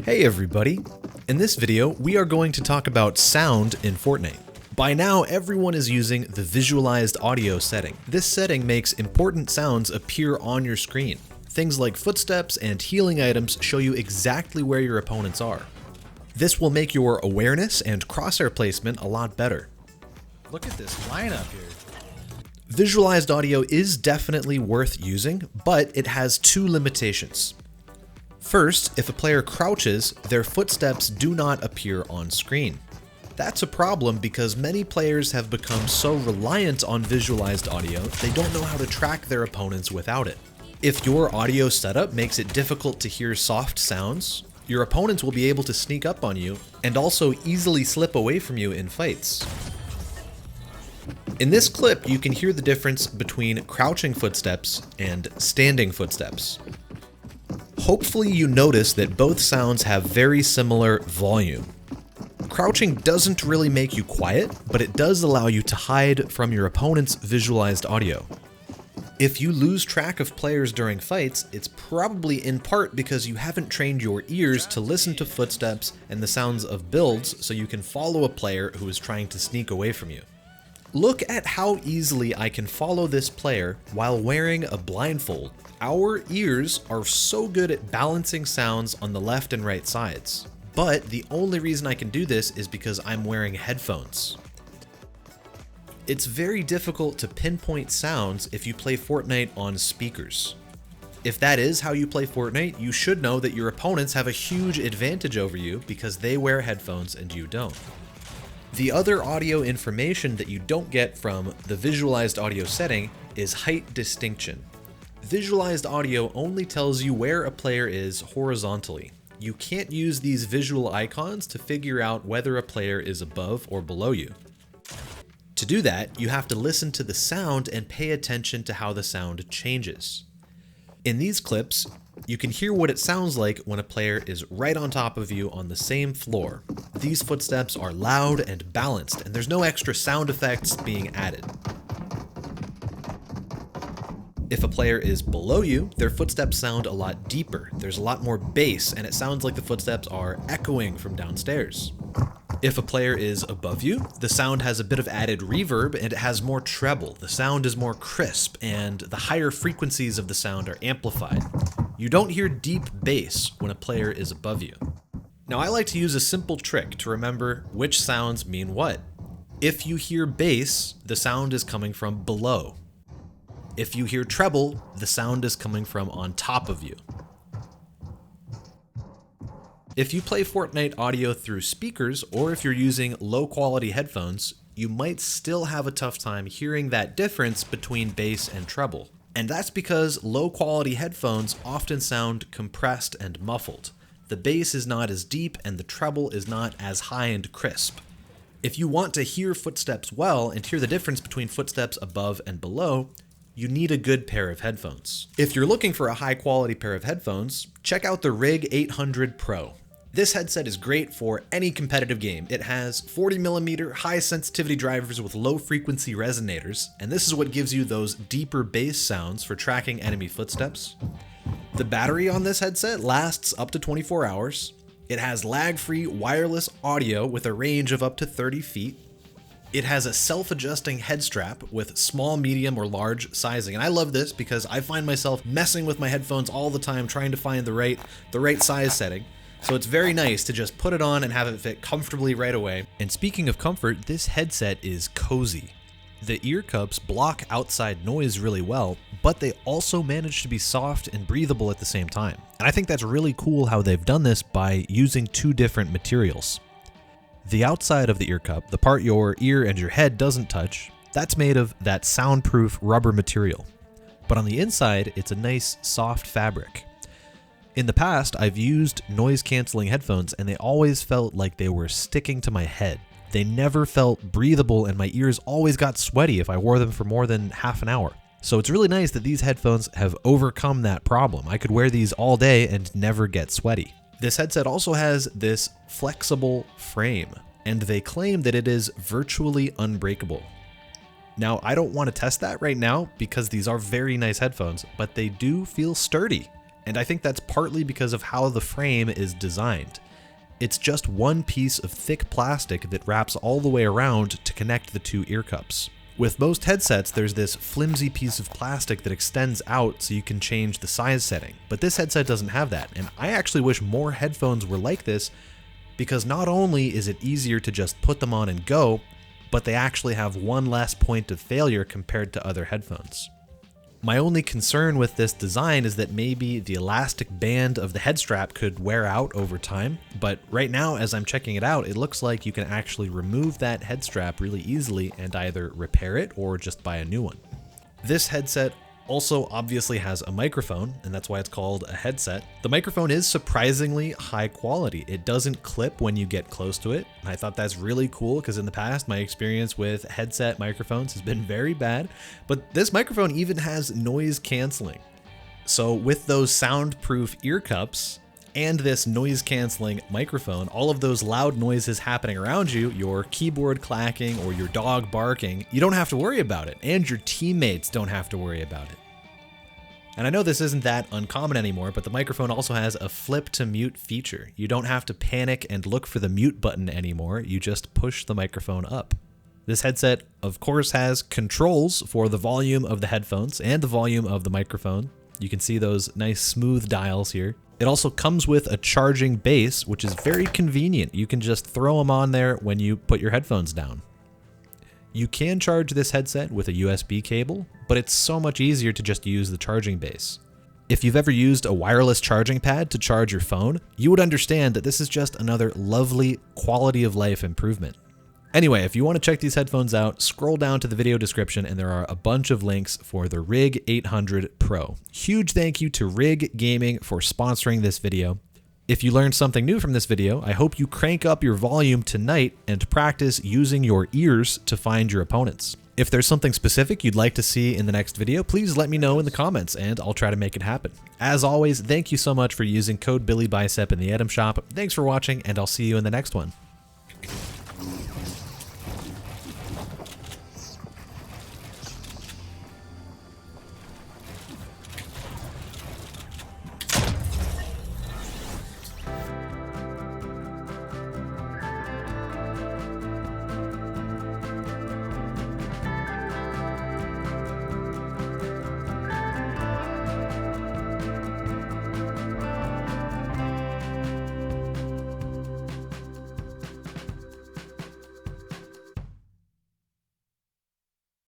Hey everybody! In this video, we are going to talk about sound in Fortnite. By now, everyone is using the visualized audio setting. This setting makes important sounds appear on your screen. Things like footsteps and healing items show you exactly where your opponents are. This will make your awareness and crosshair placement a lot better. Look at this lineup here. Visualized audio is definitely worth using, but it has two limitations. First, if a player crouches, their footsteps do not appear on screen. That's a problem because many players have become so reliant on visualized audio, they don't know how to track their opponents without it. If your audio setup makes it difficult to hear soft sounds, your opponents will be able to sneak up on you and also easily slip away from you in fights. In this clip, you can hear the difference between crouching footsteps and standing footsteps. Hopefully you notice that both sounds have very similar volume. Crouching doesn't really make you quiet, but it does allow you to hide from your opponent's visualized audio. If you lose track of players during fights, it's probably in part because you haven't trained your ears to listen to footsteps and the sounds of builds so you can follow a player who is trying to sneak away from you. Look at how easily I can follow this player while wearing a blindfold. Our ears are so good at balancing sounds on the left and right sides, but the only reason I can do this is because I'm wearing headphones. It's very difficult to pinpoint sounds if you play Fortnite on speakers. If that is how you play Fortnite, you should know that your opponents have a huge advantage over you because they wear headphones and you don't. The other audio information that you don't get from the visualized audio setting is height distinction. Visualized audio only tells you where a player is horizontally. You can't use these visual icons to figure out whether a player is above or below you. To do that, you have to listen to the sound and pay attention to how the sound changes. In these clips, you can hear what it sounds like when a player is right on top of you on the same floor. These footsteps are loud and balanced, and there's no extra sound effects being added. If a player is below you, their footsteps sound a lot deeper. There's a lot more bass, and it sounds like the footsteps are echoing from downstairs. If a player is above you, the sound has a bit of added reverb and it has more treble. The sound is more crisp and the higher frequencies of the sound are amplified. You don't hear deep bass when a player is above you. Now I like to use a simple trick to remember which sounds mean what. If you hear bass, the sound is coming from below. If you hear treble, the sound is coming from on top of you. If you play Fortnite audio through speakers, or if you're using low-quality headphones, you might still have a tough time hearing that difference between bass and treble. And that's because low-quality headphones often sound compressed and muffled. The bass is not as deep and the treble is not as high and crisp. If you want to hear footsteps well and hear the difference between footsteps above and below, you need a good pair of headphones. If you're looking for a high-quality pair of headphones, check out the Rig 800 Pro. This headset is great for any competitive game. It has 40mm high sensitivity drivers with low frequency resonators, and this is what gives you those deeper bass sounds for tracking enemy footsteps. The battery on this headset lasts up to 24 hours. It has lag-free wireless audio with a range of up to 30 feet. It has a self-adjusting head strap with small, medium, or large sizing. And I love this because I find myself messing with my headphones all the time trying to find the right size setting. So it's very nice to just put it on and have it fit comfortably right away. And speaking of comfort, this headset is cozy. The ear cups block outside noise really well, but they also manage to be soft and breathable at the same time. And I think that's really cool how they've done this by using two different materials. The outside of the ear cup, the part your ear and your head doesn't touch, that's made of that soundproof rubber material. But on the inside, it's a nice soft fabric. In the past, I've used noise-canceling headphones and they always felt like they were sticking to my head. They never felt breathable and my ears always got sweaty if I wore them for more than half an hour. So it's really nice that these headphones have overcome that problem. I could wear these all day and never get sweaty. This headset also has this flexible frame, and they claim that it is virtually unbreakable. Now, I don't want to test that right now because these are very nice headphones, but they do feel sturdy. And I think that's partly because of how the frame is designed. It's just one piece of thick plastic that wraps all the way around to connect the two ear cups. With most headsets, there's this flimsy piece of plastic that extends out so you can change the size setting. But this headset doesn't have that, and I actually wish more headphones were like this, because not only is it easier to just put them on and go, but they actually have one less point of failure compared to other headphones. My only concern with this design is that maybe the elastic band of the head strap could wear out over time, but right now as I'm checking it out, it looks like you can actually remove that head strap really easily and either repair it or just buy a new one. This headset also obviously has a microphone, and that's why it's called a headset. The microphone is surprisingly high quality. It doesn't clip when you get close to it. And I thought that's really cool because in the past, my experience with headset microphones has been very bad, but this microphone even has noise canceling. So with those soundproof ear cups and this noise canceling microphone, all of those loud noises happening around you, your keyboard clacking or your dog barking, you don't have to worry about it, and your teammates don't have to worry about it. And I know this isn't that uncommon anymore, but the microphone also has a flip to mute feature. You don't have to panic and look for the mute button anymore, you just push the microphone up. This headset, of course, has controls for the volume of the headphones and the volume of the microphone. You can see those nice smooth dials here. It also comes with a charging base, which is very convenient. You can just throw them on there when you put your headphones down. You can charge this headset with a USB cable, but it's so much easier to just use the charging base. If you've ever used a wireless charging pad to charge your phone, you would understand that this is just another lovely quality of life improvement. Anyway, if you want to check these headphones out, scroll down to the video description and there are a bunch of links for the Rig 800 Pro. Huge thank you to Rig Gaming for sponsoring this video. If you learned something new from this video, I hope you crank up your volume tonight and practice using your ears to find your opponents. If there's something specific you'd like to see in the next video, please let me know in the comments and I'll try to make it happen. As always, thank you so much for using code Billy-Bicep in the item shop. Thanks for watching and I'll see you in the next one.